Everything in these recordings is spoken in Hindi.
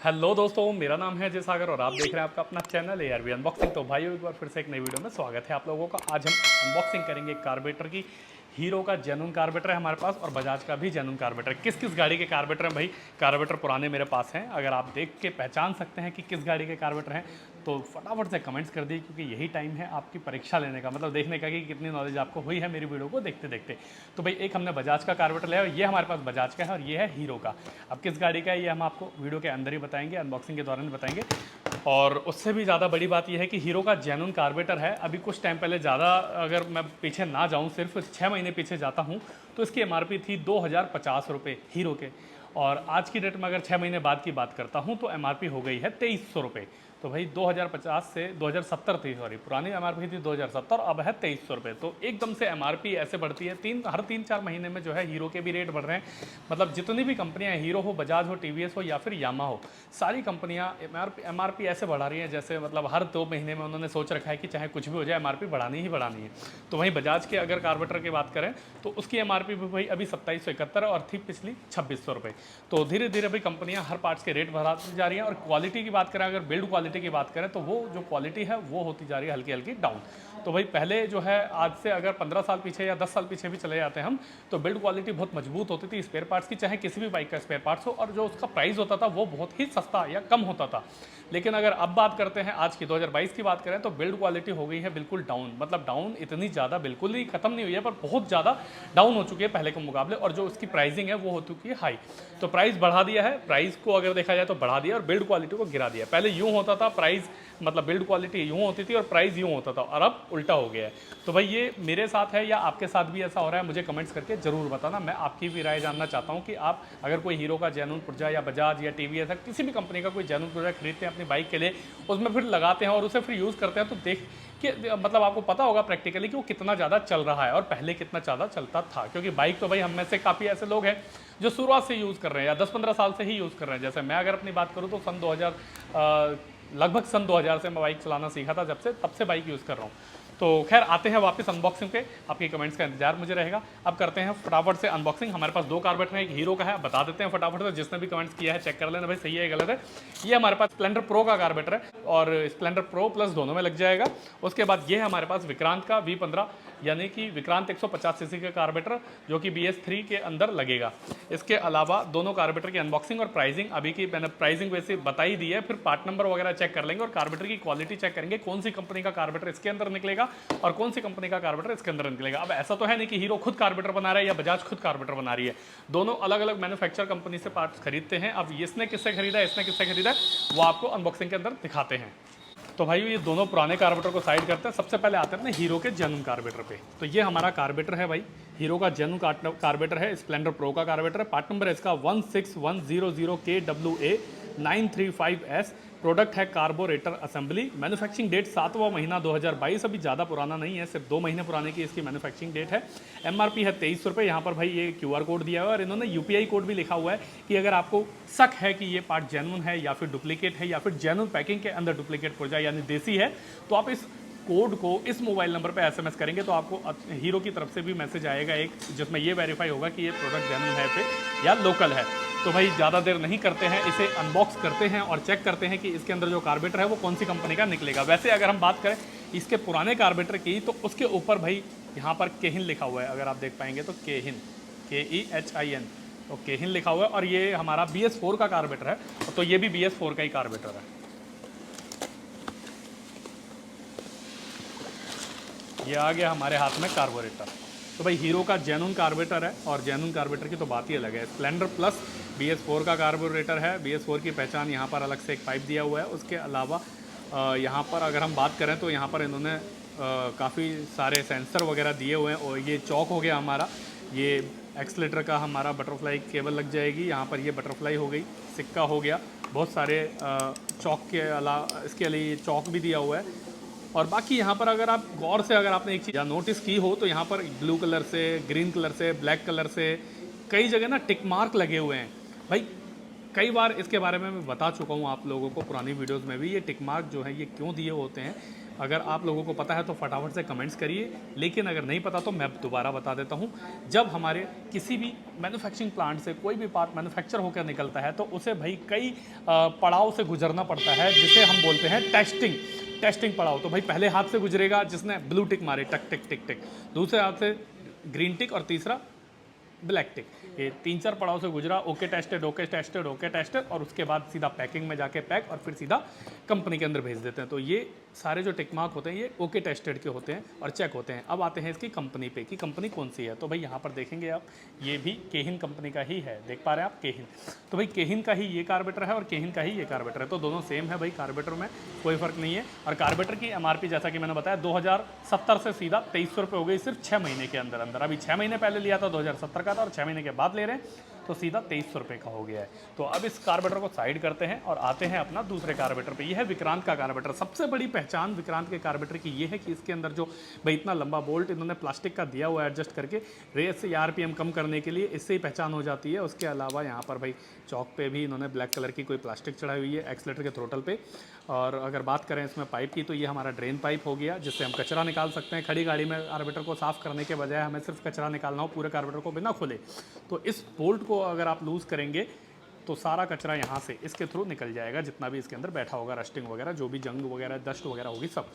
हेलो दोस्तों, मेरा नाम है अजय सागर और आप देख रहे हैं आपका अपना चैनल ARV अनबॉक्सिंग। तो भाइयों, एक बार फिर से एक नई वीडियो में स्वागत है आप लोगों का। आज हम अनबॉक्सिंग करेंगे कार्बेटर की। हीरो का जेन्युइन कार्बेटर है हमारे पास और बजाज का भी जेन्युइन कार्बेटर है। किस किस गाड़ी के कार्बेटर हैं भाई? कार्बेटर पुराने मेरे पास हैं। अगर आप देख के पहचान सकते हैं कि किस गाड़ी के कार्बेटर हैं तो फटाफट से कमेंट्स कर दिए, क्योंकि यही टाइम है आपकी परीक्षा लेने का, मतलब देखने का कि कितनी नॉलेज आपको हुई है मेरी वीडियो को देखते देखते। तो भाई एक हमने बजाज का कार्बेटर लिया, ये हमारे पास बजाज का है और ये है हीरो का। अब किस गाड़ी का है ये हम आपको वीडियो के अंदर ही बताएंगे, अनबॉक्सिंग के दौरान बताएंगे। और उससे भी ज़्यादा बड़ी बात यह है कि हीरो का जेन्युइन कार्बेटर है। अभी कुछ टाइम पहले, ज़्यादा अगर मैं पीछे ना जाऊं, सिर्फ 6 महीने पीछे जाता हूं, तो इसकी MRP थी 2050 रुपये हीरो के। और आज की डेट में अगर 6 महीने बाद की बात करता हूं तो MRP हो गई है 2300 रुपये। तो भाई 2050 से 2070 थी, सॉरी, पुरानी MRP थी 2070, अब है 2300 रुपये। तो एकदम से MRP ऐसे बढ़ती है, हर 3-4 महीने में जो है हीरो के भी रेट बढ़ रहे हैं। मतलब जितनी भी कंपनियां, हीरो हो, बजाज हो, TVS हो या फिर यामा हो, सारी कंपनियां MRP ऐसे बढ़ा रही हैं जैसे मतलब हर 2 महीने में उन्होंने सोच रखा है कि चाहे कुछ भी हो जाए MRP बढ़ानी ही बढ़ानी है। तो वहीं बजाज के अगर कार्बेटर की बात करें तो उसकी MRP भी भाई अभी 2771 और थी पिछली 2600 रुपये। तो धीरे धीरे भाई कंपनियां हर पार्ट्स के रेट बढ़ाती जा रही हैं। और क्वालिटी की बात करें, अगर बिल्ड क्वालिटी की बात करें तो वो जो क्वालिटी है वो होती जा रही है हल्की हल्की डाउन। तो भाई पहले जो है, आज से अगर 15 साल पीछे या 10 साल पीछे भी चले जाते हैं हम, तो बिल्ड क्वालिटी बहुत मजबूत होती थी स्पेयर पार्ट्स की, चाहे किसी भी बाइक का स्पेयर पार्ट्स हो, और जो उसका प्राइस होता था वो बहुत ही सस्ता या कम होता था। लेकिन अगर अब बात करते हैं आज की 2022 की बात करें तो बिल्ड क्वालिटी हो गई है बिल्कुल डाउन। मतलब डाउन इतनी ज़्यादा बिल्कुल ही खत्म नहीं हुई है, पर बहुत ज़्यादा डाउन हो चुकी है पहले के मुकाबले। और जो उसकी प्राइसिंग है वो हो चुकी है हाई। तो प्राइस बढ़ा दिया है, प्राइस को अगर देखा जाए तो बढ़ा दिया, और बिल्ड क्वालिटी को गिरा दिया। पहले यूँ होता था, प्राइस मतलब बिल्ड क्वालिटी यूँ होती थी और प्राइस यूँ होता था, और अब उल्टा हो गया है। तो भाई ये मेरे साथ है या आपके साथ भी ऐसा हो रहा है, मुझे कमेंट्स करके जरूर बताना। मैं आपकी भी राय जानना चाहता हूँ कि आप अगर कोई हीरो का जेन्युइन पुर्जा या बजाज या TVS या किसी भी कंपनी का कोई जेन्युइन पुर्जा खरीदते हैं अपनी बाइक के लिए, उसमें फिर लगाते हैं और उसे फिर यूज़ करते हैं, तो देख कि मतलब आपको पता होगा प्रैक्टिकली कि वो कितना ज़्यादा चल रहा है और पहले कितना ज़्यादा चलता था। क्योंकि बाइक तो भाई हम में से काफ़ी ऐसे लोग हैं जो शुरुआत से यूज़ कर रहे हैं या 10-15 साल से ही यूज़ कर रहे हैं। जैसे मैं अगर अपनी बात करूँ तो सन 2000 लगभग सन 2000 से मैं बाइक चलाना सीखा था, जब से तब से बाइक यूज़ कर रहा हूँ। तो खैर आते हैं वापस अनबॉक्सिंग पे, आपके कमेंट्स का इंतजार मुझे रहेगा। अब करते हैं फटाफट से अनबॉक्सिंग। हमारे पास 2 कार्बेटर हैं, एक हीरो का है, बता देते हैं फटाफट से। जिसने भी कमेंट्स किया है चेक कर लेना भाई सही है गलत है। ये हमारे पास स्प्लेंडर प्रो का कार्बेटर है और स्प्लेंडर प्रो प्लस दोनों में लग जाएगा। उसके बाद ये है हमारे पास विक्रांत का V15, यानी कि विक्रांत 150 सीसी का कार्बेटर, जो कि BS3 के अंदर लगेगा। इसके अलावा दोनों कार्बेटर की अनबॉक्सिंग और प्राइसिंग अभी की मैंने प्राइसिंग वैसे बता ही दी है, फिर पार्ट नंबर वगैरह चेक कर लेंगे और कार्बेटर की क्वालिटी चेक करेंगे, कौन सी कंपनी का कार्बेटर इसके अंदर निकलेगा और कौन सी कंपनी का कार्बेटर इसके अंदर निकलेगा। अब ऐसा तो है नहीं कि हीरो खुद कार्बेटर बना रहा है या बजाज खुद कार्बेटर बना रही है, दोनों अलग अलग मैन्युफैक्चर कंपनी से पार्ट्स खरीदते हैं। अब इसने किससे खरीदा है, इसने किससे खरीदा है, वो आपको अनबॉक्सिंग के अंदर दिखाते हैं। तो भाई ये दोनों पुराने कार्बेटर को साइड करते हैं। सबसे पहले आते हैं अपने हीरो के जेन्युइन कार्बेटर पे। तो ये हमारा कार्बेटर है भाई, हीरो का जेन्युइन कार्बेटर है, स्प्लेंडर प्रो का कार्बेटर है। पार्ट नंबर है इसका 16100KWA 935S। प्रोडक्ट है कार्बोरेटर असेंबली। मैन्युफैक्चरिंग डेट 7वां महीना 2022, अभी ज़्यादा पुराना नहीं है, सिर्फ 2 महीने पुराने की इसकी मैन्युफैक्चरिंग डेट है। MRP है 2300 रुपये। यहाँ पर भाई ये QR कोड दिया हुआ है और इन्होंने UPI कोड भी लिखा हुआ है कि अगर आपको शक है कि ये पार्ट जेन्युइन है या फिर डुप्लीकेट है या फिर जेन्युइन पैकिंग के अंदर डुप्लीकेट पुर्जा यानी देसी है, तो आप इस कोड को इस मोबाइल नंबर पे SMS करेंगे तो आपको हीरो की तरफ से भी मैसेज आएगा एक, जिसमें ये वेरीफाई होगा कि ये प्रोडक्ट जेन्युइन है पे या लोकल है। तो भाई ज़्यादा देर नहीं करते हैं, इसे अनबॉक्स करते हैं और चेक करते हैं कि इसके अंदर जो कार्बेटर है वो कौन सी कंपनी का निकलेगा। वैसे अगर हम बात करें इसके पुराने कार्बेटर की, तो उसके ऊपर भाई यहाँ पर केहिन लिखा हुआ है, अगर आप देख पाएंगे तो केहिन, KEHIN, तो केहिन लिखा हुआ है। और ये हमारा BS4 का कार्बेटर है, तो ये भी BS4 का ही कार्बेटर है। ये आ गया हमारे हाथ में कार्बोरेटर। तो भाई हीरो का जेन्युइन कार्बोरेटर है और जेन्युइन कार्बोरेटर की तो बात ही अलग है। स्प्लेंडर प्लस BS4 का कार्बोरेटर है। BS4 की पहचान यहाँ पर अलग से एक पाइप दिया हुआ है। उसके अलावा यहाँ पर अगर हम बात करें तो यहाँ पर इन्होंने काफ़ी सारे सेंसर वगैरह दिए हुए हैं। और ये चौक हो गया हमारा, ये एक्सलेटर का हमारा बटरफ्लाई केबल लग जाएगी। यहाँ पर ये बटरफ्लाई हो गई, सिक्का हो गया, बहुत सारे चौक के अलावा इसके लिए चौक भी दिया हुआ है। और बाकी यहाँ पर अगर आप गौर से अगर आपने एक चीज़ नोटिस की हो तो यहाँ पर ब्लू कलर से, ग्रीन कलर से, ब्लैक कलर से कई जगह ना टिक मार्क लगे हुए हैं। भाई कई बार इसके बारे में मैं बता चुका हूँ आप लोगों को पुरानी वीडियोस में भी। ये टिक मार्क जो है ये क्यों दिए होते हैं, अगर आप लोगों को पता है तो फटाफट से कमेंट्स करिए, लेकिन अगर नहीं पता तो मैं दोबारा बता देता हूँ। जब हमारे किसी भी मैन्युफैक्चरिंग प्लांट से कोई भी पार्ट मैन्युफैक्चर होकर निकलता है तो उसे भाई कई पड़ाव से गुजरना पड़ता है, जिसे हम बोलते हैं टेस्टिंग पड़ाव। तो भाई पहले हाथ से गुजरेगा जिसने ब्लू टिक मारे, टक टिक टिक टिक, दूसरे हाथ से ग्रीन टिक, और तीसरा ब्लैक टिक। ये 3-4 पड़ाव से गुजरा, okay tested, okay tested, okay tested, और उसके बाद सीधा पैकिंग में जाके पैक, और फिर सीधा कंपनी के अंदर भेज देते हैं। तो ये सारे जो टिक मार्क होते हैं ये ओके टेस्टेड के होते हैं और चेक होते हैं। अब आते हैं इसकी कंपनी पे कि कंपनी कौन सी है। तो भाई यहाँ पर देखेंगे आप, ये भी केहिन कंपनी का ही है, देख पा रहे हैं आप, केहिन। तो भाई केहिन का ही ये कार्बेटर है और केहिन का ही ये कार्बेटर है, तो दोनों सेम है भाई, कार्बेटर में कोई फ़र्क नहीं है। और कार्बेटर की MRP जैसा कि मैंने बताया 2070 से सीधा 2300 रुपये हो गई सिर्फ 6 महीने के अंदर अंदर। अभी 6 महीने पहले लिया था 2070 का था, और 6 महीने के बाद ले रहे हैं तो सीधा 2300 रुपये का हो गया है। तो अब इस कार्बेटर को साइड करते हैं और आते हैं अपना दूसरे कार्बेटर पे। यह है विक्रांत का कार्बेटर। सबसे बड़ी पहचान विक्रांत के कार्बेटर की ये है कि इसके अंदर जो भाई इतना लंबा बोल्ट इन्होंने प्लास्टिक का दिया हुआ है एडजस्ट करके, रेस या RPM कम करने के लिए, इससे ही पहचान हो जाती है। उसके अलावा यहाँ पर भाई चौक पे भी इन्होंने ब्लैक कलर की कोई प्लास्टिक चढ़ाई हुई है एक्सीलेटर के थ्रोटल पे। और अगर बात करें इसमें पाइप की, तो ये हमारा ड्रेन पाइप हो गया, जिससे हम कचरा निकाल सकते हैं। खड़ी गाड़ी में कार्बेटर को साफ़ करने के बजाय हमें सिर्फ कचरा निकालना हो पूरे कार्बेटर को बिना खोले, तो इस बोल्ट को अगर आप लूज़ करेंगे तो सारा कचरा यहाँ से इसके थ्रू निकल जाएगा, जितना भी इसके अंदर बैठा होगा, रस्टिंग वगैरह, जो भी जंग वगैरह, डस्ट वगैरह होगी सब।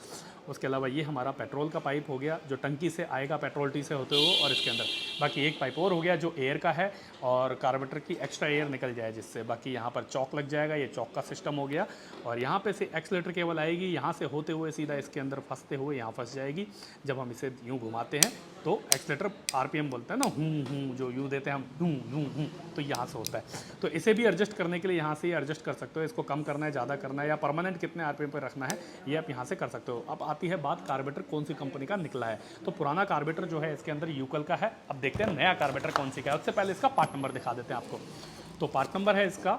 उसके अलावा ये हमारा पेट्रोल का पाइप हो गया, जो टंकी से आएगा पेट्रोल टी से होते हुए, और इसके अंदर बाकी एक पाइप और हो गया जो एयर का है, और कार्बेटर की एक्स्ट्रा एयर निकल जाए जिससे। बाकी यहाँ पर चौक लग जाएगा, ये चौक का सिस्टम हो गया। और यहाँ पे से एक्सीलेटर केबल आएगी, यहाँ से होते हुए सीधा इसके अंदर फंसते हुए यहाँ फंस जाएगी। जब हम इसे यूँ घुमाते हैं तो एक्सीलेटर RPM बोलते हैं ना, हूँ जो यूँ देते हैं हम, हूँ, तो यहाँ से होता है। तो इसे भी एडजस्ट करने के लिए यहाँ से ही एडजस्ट कर सकते हो, इसको कम करना है, ज़्यादा करना है, या परमानेंट कितने RPM पर रखना है, ये आप यहाँ से कर सकते हो। अब आती है बात कार्बेटर कौन सी कंपनी का निकला है। तो पुराना कार्बेटर जो है इसके अंदर यूकल का है। अब देखते हैं नया कार्बेटर कौन सी का है। उससे पहले इसका पार्ट नंबर दिखा देते हैं आपको। तो पार्ट नंबर है इसका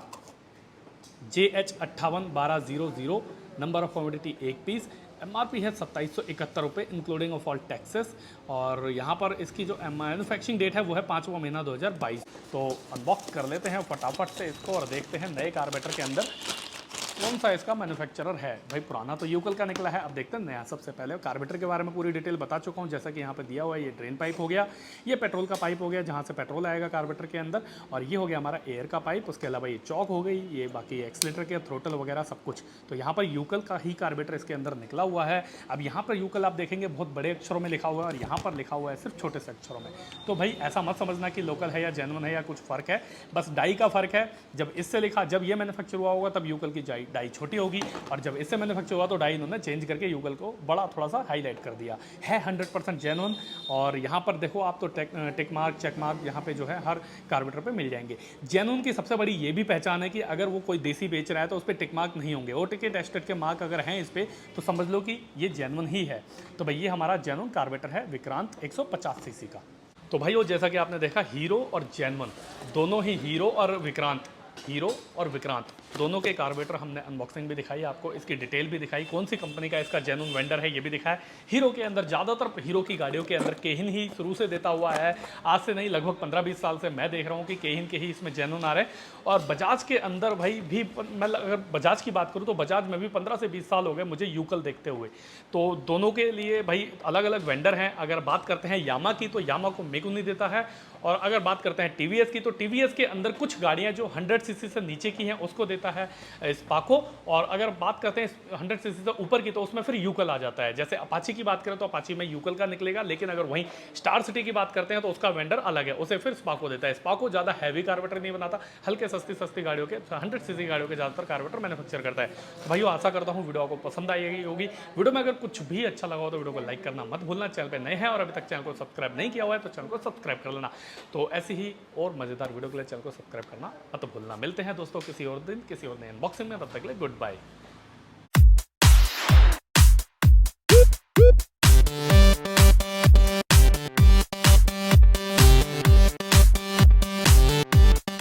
JH581200, number of quantity 1 piece. MRP है 2771 रुपये इंक्लूडिंग ऑफ ऑल टैक्सेस। और यहाँ पर इसकी जो मैन्युफैक्चरिंग डेट है वो है 5वां महीना 2022। तो अनबॉक्स कर लेते हैं फटाफट से इसको और देखते हैं नए कार्बेटर के अंदर कौन सा इसका मैन्युफैक्चरर है। भाई पुराना तो यूकल का निकला है, अब देखते हैं नया। सबसे पहले कार्बेटर के बारे में पूरी डिटेल बता चुका हूँ, जैसा कि यहाँ पे दिया हुआ है। ये ड्रेन पाइप हो गया, ये पेट्रोल का पाइप हो गया जहाँ से पेट्रोल आएगा कार्बेटर के अंदर, और ये हो गया हमारा एयर का पाइप। उसके अलावा ये चौक हो गई, ये बाकी एक्सीलेटर के थ्रोटल वगैरह सब कुछ। तो यहाँ पर यूकल का ही कार्बेटर इसके अंदर निकला हुआ है। अब यहाँ पर यूकल आप देखेंगे बहुत बड़े अक्षरों में लिखा हुआ है, और यहाँ पर लिखा हुआ है सिर्फ छोटे से अक्षरों में। तो भाई ऐसा मत समझना कि लोकल है या जेन्युइन है या कुछ फ़र्क है, बस डाई का फ़र्क है। जब इससे लिखा, जब ये मैन्युफैक्चर हुआ होगा तब यूकल की डाई छोटी होगी, और जब इससे मैन्युफैक्चर हुआ तो डाई इन्होंने चेंज करके यूगल को बड़ा थोड़ा सा हाईलाइट कर दिया है। 100% जेन्युइन। और यहाँ पर देखो आप तो टिक मार्क, चेक मार्क यहाँ पे जो है हर कार्बेटर पे मिल जाएंगे। जेन्युइन की सबसे बड़ी ये भी पहचान है कि अगर वो कोई देसी बेच रहा है तो उस पर टिक मार्क नहीं होंगे। OTK टेस्टेड के मार्क अगर हैं इस पर तो समझ लो कि ये जेन्युइन ही है। तो भाई ये हमारा जेन्युइन कार्बेटर है विक्रांत 150 सीसी का। तो भाई वो जैसा कि आपने देखा, हीरो और जेन्युइन दोनों ही, हीरो और विक्रांत दोनों के कार्बेटर हमने अनबॉक्सिंग भी दिखाई आपको, इसकी डिटेल भी दिखाई, कौन सी कंपनी का इसका जेन्युइन वेंडर है ये भी दिखाया। हीरो के अंदर ज़्यादातर हीरो की गाड़ियों के अंदर केहिन ही शुरू से देता हुआ है, आज से नहीं लगभग 15-20 साल से मैं देख रहा हूँ कि केहिन के ही इसमें जेन्युइन आ रहे हैं। और बजाज के अंदर भाई भी, मैं अगर बजाज की बात करूँ तो बजाज में भी 15 से 20 साल हो गए मुझे यूकल देखते हुए। तो दोनों के लिए भाई अलग अलग वेंडर हैं। अगर बात करते हैं यामा की तो यामा को मेगू नहीं देता है, और अगर बात करते हैं TVS की तो TVS के अंदर कुछ गाड़ियाँ जो 100 सीसी से नीचे की हैं उसको देता है स्पाको। और अगर बात करते हैं 100 सीसी से ऊपर की तो उसमें फिर यूकल आ जाता है। जैसे अपाची की बात करें तो अपाची में यूकल का निकलेगा, लेकिन अगर वहीं स्टार सिटी की बात करते हैं तो उसका वेंडर अलग है, उसे फिर स्पाको देता है। स्पाको ज़्यादा हैवी कार्बेटर नहीं बनाता, हल्के सस्ती गाड़ियों के 100 सीसी गाड़ियों के ज़्यादातर कार्बेटर मैन्युफैक्चर करता है। तो भाई आशा करता हूँ वीडियो आपको पसंद आई होगी। वीडियो में अगर कुछ भी अच्छा लगा हो तो वीडियो को लाइक करना मत भूलना। चैनल पर नए हैं और अभी तक चैनल को सब्सक्राइब नहीं किया हुआ है तो चैनल को सब्सक्राइब कर लेना। तो ऐसी ही और मज़ेदार वीडियो के लिए चैनल को सब्सक्राइब करना मत भूलना। मिलते हैं दोस्तों किसी और दिन किसी और नए अनबॉक्सिंग में, तब तक के लिए गुड बाय।